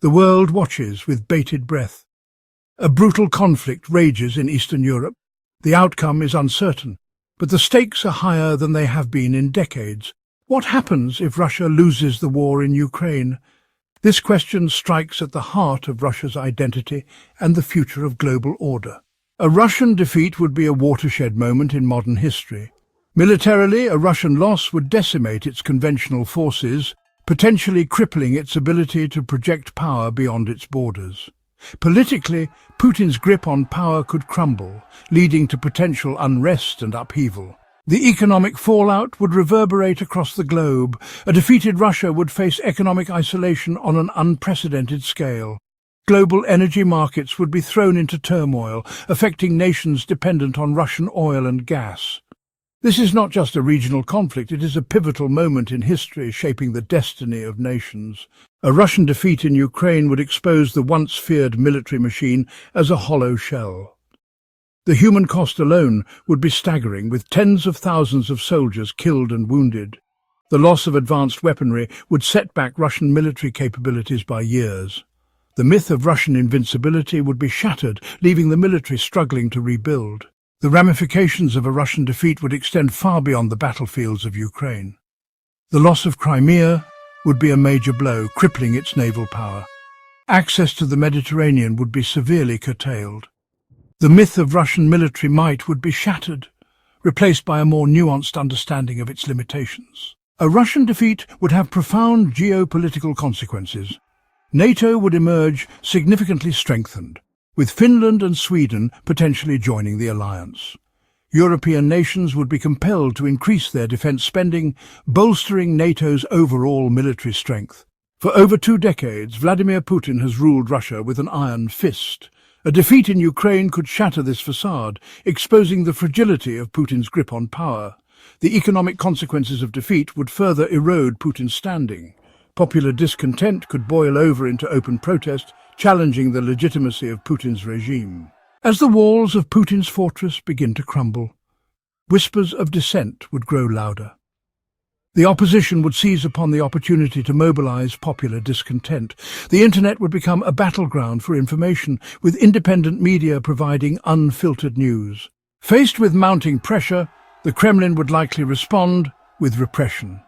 The world watches with bated breath. A brutal conflict rages in Eastern Europe. The outcome is uncertain, but the stakes are higher than they have been in decades. What happens if Russia loses the war in Ukraine? This question strikes at the heart of Russia's identity and the future of global order. A Russian defeat would be a watershed moment in modern history. Militarily, a Russian loss would decimate its conventional forces, potentially crippling its ability to project power beyond its borders. Politically, Putin's grip on power could crumble, leading to potential unrest and upheaval. The economic fallout would reverberate across the globe. A defeated Russia would face economic isolation on an unprecedented scale. Global energy markets would be thrown into turmoil, affecting nations dependent on Russian oil and gas. This is not just a regional conflict, it is a pivotal moment in history shaping the destiny of nations. A Russian defeat in Ukraine would expose the once feared military machine as a hollow shell. The human cost alone would be staggering, with tens of thousands of soldiers killed and wounded. The loss of advanced weaponry would set back Russian military capabilities by years. The myth of Russian invincibility would be shattered, leaving the military struggling to rebuild. The ramifications of a Russian defeat would extend far beyond the battlefields of Ukraine. The loss of Crimea would be a major blow, crippling its naval power. Access to the Mediterranean would be severely curtailed. The myth of Russian military might would be shattered, replaced by a more nuanced understanding of its limitations. A Russian defeat would have profound geopolitical consequences. NATO would emerge significantly strengthened, with Finland and Sweden potentially joining the alliance. European nations would be compelled to increase their defence spending, bolstering NATO's overall military strength. For over 2 decades, Vladimir Putin has ruled Russia with an iron fist. A defeat in Ukraine could shatter this facade, exposing the fragility of Putin's grip on power. The economic consequences of defeat would further erode Putin's standing. Popular discontent could boil over into open protest, challenging the legitimacy of Putin's regime. As the walls of Putin's fortress begin to crumble, whispers of dissent would grow louder. The opposition would seize upon the opportunity to mobilize popular discontent. The internet would become a battleground for information, with independent media providing unfiltered news. Faced with mounting pressure, the Kremlin would likely respond with repression.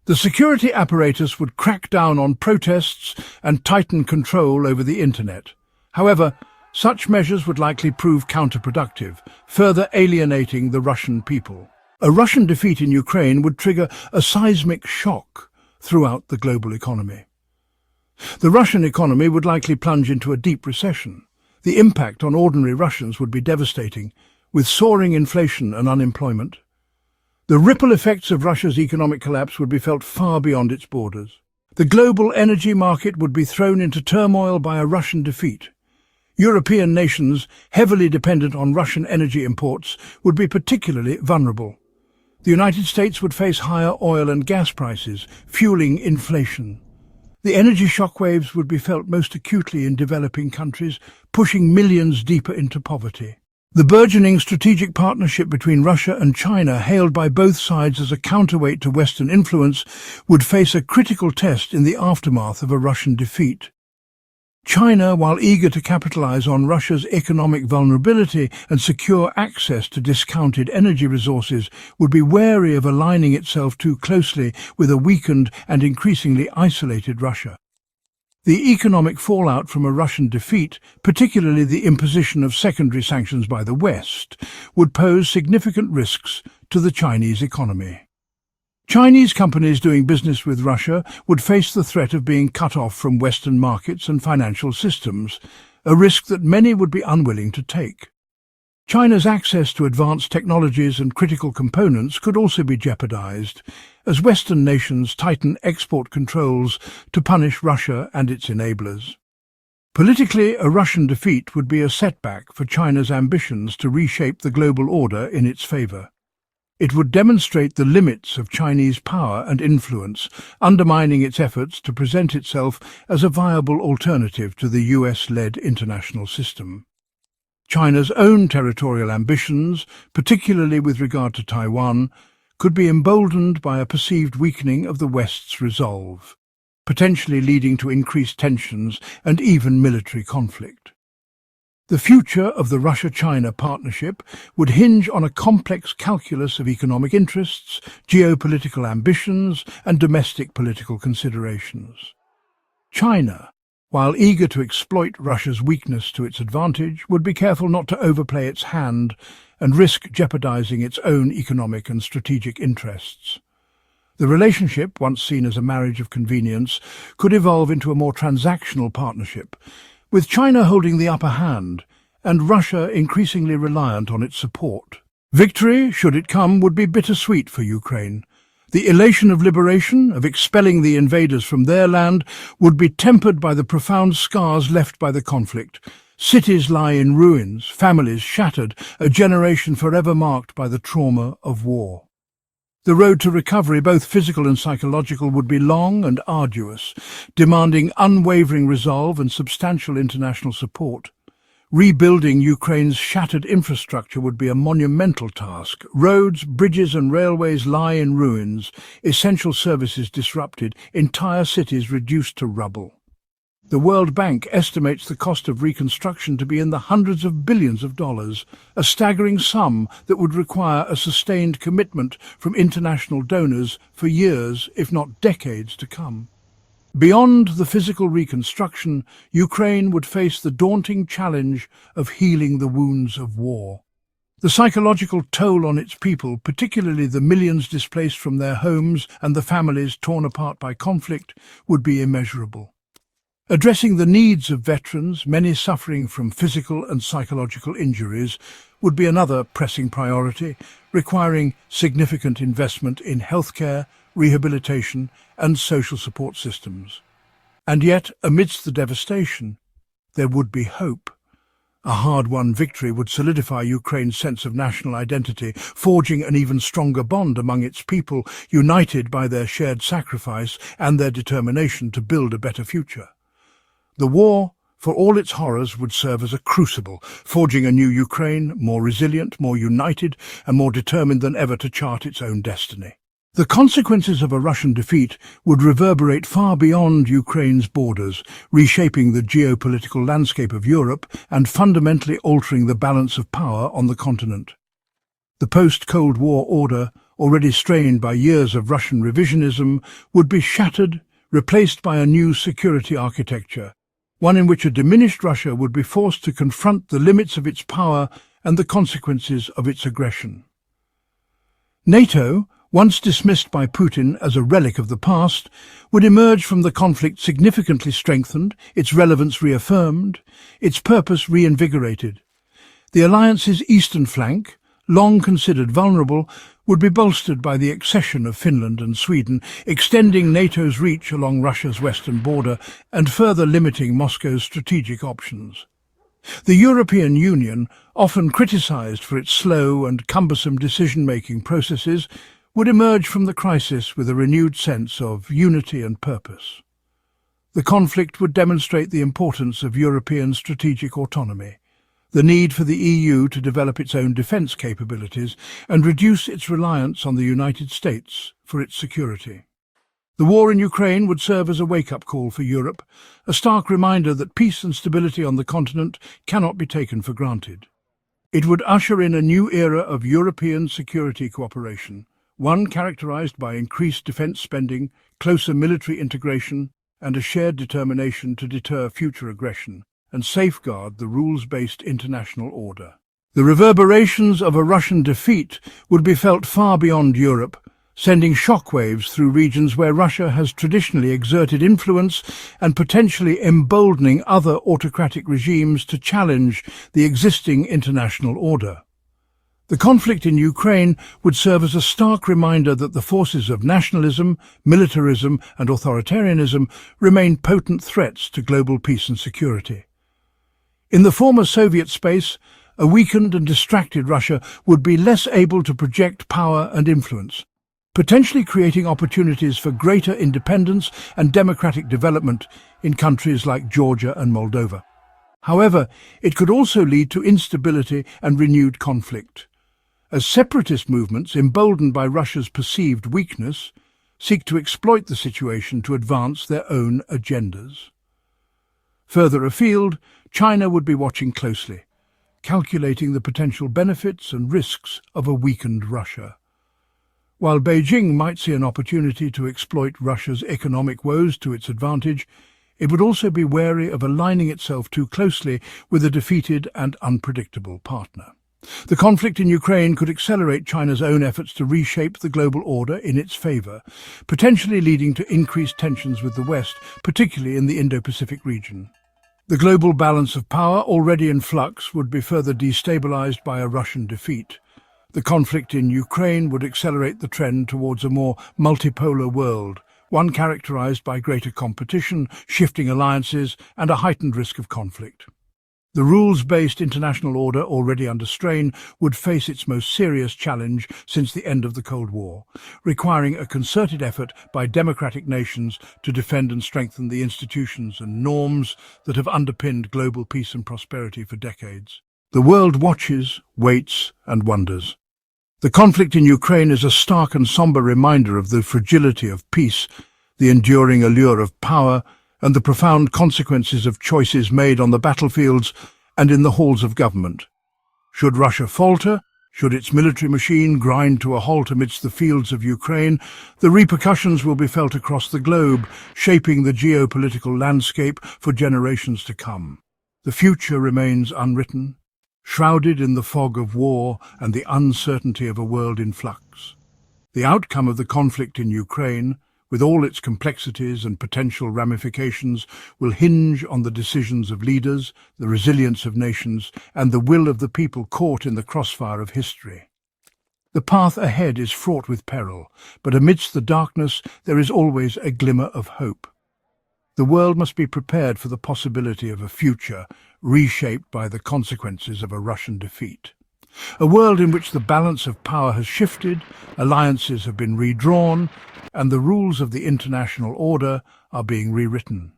The security apparatus would crack down on protests and tighten control over the internet. However, such measures would likely prove counterproductive, further alienating the Russian people. A Russian defeat in Ukraine would trigger a seismic shock throughout the global economy. The Russian economy would likely plunge into a deep recession. The impact on ordinary Russians would be devastating, with soaring inflation and unemployment. The ripple effects of Russia's economic collapse would be felt far beyond its borders. The global energy market would be thrown into turmoil by a Russian defeat. European nations, heavily dependent on Russian energy imports, would be particularly vulnerable. The United States would face higher oil and gas prices, fueling inflation. The energy shockwaves would be felt most acutely in developing countries, pushing millions deeper into poverty. The burgeoning strategic partnership between Russia and China, hailed by both sides as a counterweight to Western influence, would face a critical test in the aftermath of a Russian defeat. China, while eager to capitalize on Russia's economic vulnerability and secure access to discounted energy resources, would be wary of aligning itself too closely with a weakened and increasingly isolated Russia. The economic fallout from a Russian defeat, particularly the imposition of secondary sanctions by the West, would pose significant risks to the Chinese economy. Chinese companies doing business with Russia would face the threat of being cut off from Western markets and financial systems, a risk that many would be unwilling to take. China's access to advanced technologies and critical components could also be jeopardized, as Western nations tighten export controls to punish Russia and its enablers. Politically, a Russian defeat would be a setback for China's ambitions to reshape the global order in its favor. It would demonstrate the limits of Chinese power and influence, undermining its efforts to present itself as a viable alternative to the US-led international system. China's own territorial ambitions, particularly with regard to Taiwan, could be emboldened by a perceived weakening of the West's resolve. potentially leading to increased tensions and even military conflict. The future of the Russia-China partnership would hinge on a complex calculus of economic interests, geopolitical ambitions, and domestic political considerations. China, while eager to exploit Russia's weakness to its advantage, would be careful not to overplay its hand and risk jeopardizing its own economic and strategic interests. The relationship, once seen as a marriage of convenience, could evolve into a more transactional partnership, with China holding the upper hand and Russia increasingly reliant on its support. Victory, should it come, would be bittersweet for Ukraine. The elation of liberation, of expelling the invaders from their land, would be tempered by the profound scars left by the conflict. Cities lie in ruins, families shattered, a generation forever marked by the trauma of war. The road to recovery, both physical and psychological, would be long and arduous, demanding unwavering resolve and substantial international support. Rebuilding Ukraine's shattered infrastructure would be a monumental task. Roads, bridges and railways lie in ruins, essential services disrupted, entire cities reduced to rubble. The World Bank estimates the cost of reconstruction to be in the hundreds of billions of dollars, a staggering sum that would require a sustained commitment from international donors for years, if not decades, to come. Beyond the physical reconstruction, Ukraine would face the daunting challenge of healing the wounds of war. The psychological toll on its people, particularly the millions displaced from their homes and the families torn apart by conflict, would be immeasurable. Addressing the needs of veterans, many suffering from physical and psychological injuries, would be another pressing priority, requiring significant investment in healthcare, rehabilitation and social support systems. And yet, amidst the devastation, there would be hope. A hard-won victory would solidify Ukraine's sense of national identity, forging an even stronger bond among its people, united by their shared sacrifice and their determination to build a better future. The war, for all its horrors, would serve as a crucible, forging a new Ukraine, more resilient, more united, and more determined than ever to chart its own destiny. The consequences of a Russian defeat would reverberate far beyond Ukraine's borders, reshaping the geopolitical landscape of Europe and fundamentally altering the balance of power on the continent. The post-Cold War order, already strained by years of Russian revisionism, would be shattered, replaced by a new security architecture, one in which a diminished Russia would be forced to confront the limits of its power and the consequences of its aggression. NATO, once dismissed by Putin as a relic of the past, would emerge from the conflict significantly strengthened, its relevance reaffirmed, its purpose reinvigorated. The alliance's eastern flank, long considered vulnerable, would be bolstered by the accession of Finland and Sweden, extending NATO's reach along Russia's western border and further limiting Moscow's strategic options. The European Union, often criticized for its slow and cumbersome decision-making processes, would emerge from the crisis with a renewed sense of unity and purpose. The conflict would demonstrate the importance of European strategic autonomy, the need for the EU to develop its own defence capabilities and reduce its reliance on the United States for its security. The war in Ukraine would serve as a wake-up call for Europe, a stark reminder that peace and stability on the continent cannot be taken for granted. It would usher in a new era of European security cooperation, one characterised by increased defence spending, closer military integration, and a shared determination to deter future aggression and safeguard the rules-based international order. The reverberations of a Russian defeat would be felt far beyond Europe, sending shockwaves through regions where Russia has traditionally exerted influence and potentially emboldening other autocratic regimes to challenge the existing international order. The conflict in Ukraine would serve as a stark reminder that the forces of nationalism, militarism and authoritarianism remain potent threats to global peace and security. In the former Soviet space, a weakened and distracted Russia would be less able to project power and influence, potentially creating opportunities for greater independence and democratic development in countries like Georgia and Moldova. However, it could also lead to instability and renewed conflict, as separatist movements, emboldened by Russia's perceived weakness, seek to exploit the situation to advance their own agendas. Further afield, China would be watching closely, calculating the potential benefits and risks of a weakened Russia. While Beijing might see an opportunity to exploit Russia's economic woes to its advantage, it would also be wary of aligning itself too closely with a defeated and unpredictable partner. The conflict in Ukraine could accelerate China's own efforts to reshape the global order in its favour, potentially leading to increased tensions with the West, particularly in the Indo-Pacific region. The global balance of power, already in flux, would be further destabilized by a Russian defeat. The conflict in Ukraine would accelerate the trend towards a more multipolar world, one characterized by greater competition, shifting alliances, and a heightened risk of conflict. The rules-based international order, already under strain, would face its most serious challenge since the end of the Cold War, requiring a concerted effort by democratic nations to defend and strengthen the institutions and norms that have underpinned global peace and prosperity for decades. The world watches, waits, and wonders. The conflict in Ukraine is a stark and somber reminder of the fragility of peace, the enduring allure of power, and the profound consequences of choices made on the battlefields and in the halls of government. Should Russia falter, should its military machine grind to a halt amidst the fields of Ukraine, the repercussions will be felt across the globe, shaping the geopolitical landscape for generations to come. The future remains unwritten, shrouded in the fog of war and the uncertainty of a world in flux. The outcome of the conflict in Ukraine, with all its complexities and potential ramifications, will hinge on the decisions of leaders, the resilience of nations, and the will of the people caught in the crossfire of history. The path ahead is fraught with peril, but amidst the darkness there is always a glimmer of hope. The world must be prepared for the possibility of a future reshaped by the consequences of a Russian defeat. A world in which the balance of power has shifted, alliances have been redrawn, and the rules of the international order are being rewritten.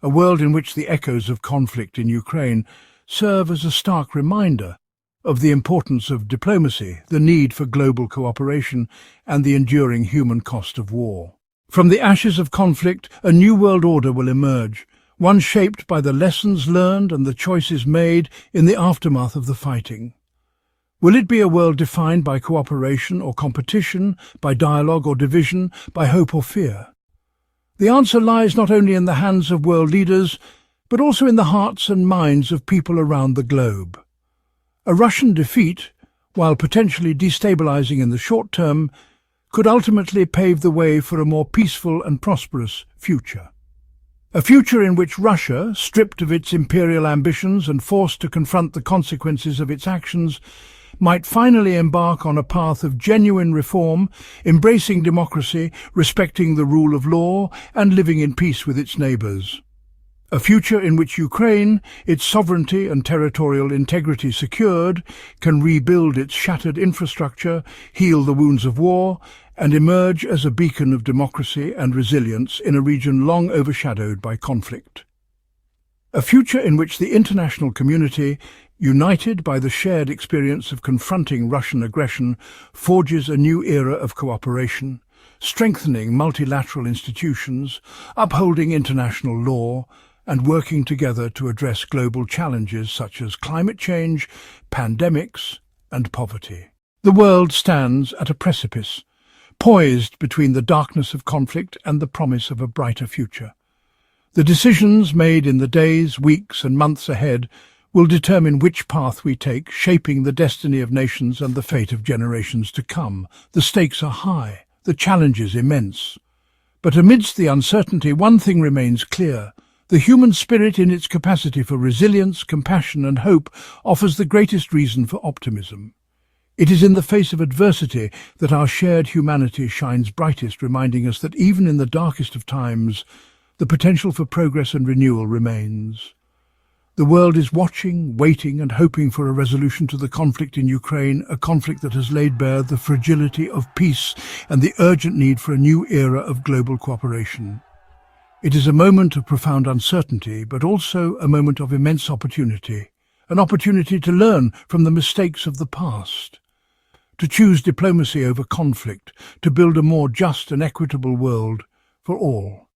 A world in which the echoes of conflict in Ukraine serve as a stark reminder of the importance of diplomacy, the need for global cooperation, and the enduring human cost of war. From the ashes of conflict, a new world order will emerge, one shaped by the lessons learned and the choices made in the aftermath of the fighting. Will it be a world defined by cooperation or competition, by dialogue or division, by hope or fear? The answer lies not only in the hands of world leaders, but also in the hearts and minds of people around the globe. A Russian defeat, while potentially destabilizing in the short term, could ultimately pave the way for a more peaceful and prosperous future. A future in which Russia, stripped of its imperial ambitions and forced to confront the consequences of its actions, might finally embark on a path of genuine reform, embracing democracy, respecting the rule of law, and living in peace with its neighbours. A future in which Ukraine, its sovereignty and territorial integrity secured, can rebuild its shattered infrastructure, heal the wounds of war, and emerge as a beacon of democracy and resilience in a region long overshadowed by conflict. A future in which the international community, united by the shared experience of confronting Russian aggression, forges a new era of cooperation, strengthening multilateral institutions, upholding international law, and working together to address global challenges such as climate change, pandemics, and poverty. The world stands at a precipice, poised between the darkness of conflict and the promise of a brighter future. The decisions made in the days, weeks, and months ahead will determine which path we take, shaping the destiny of nations and the fate of generations to come. The stakes are high, the challenge is immense. But amidst the uncertainty, one thing remains clear. The human spirit, in its capacity for resilience, compassion, and hope, offers the greatest reason for optimism. It is in the face of adversity that our shared humanity shines brightest, reminding us that even in the darkest of times, the potential for progress and renewal remains. The world is watching, waiting, and hoping for a resolution to the conflict in Ukraine, a conflict that has laid bare the fragility of peace and the urgent need for a new era of global cooperation. It is a moment of profound uncertainty, but also a moment of immense opportunity, an opportunity to learn from the mistakes of the past, to choose diplomacy over conflict, to build a more just and equitable world for all.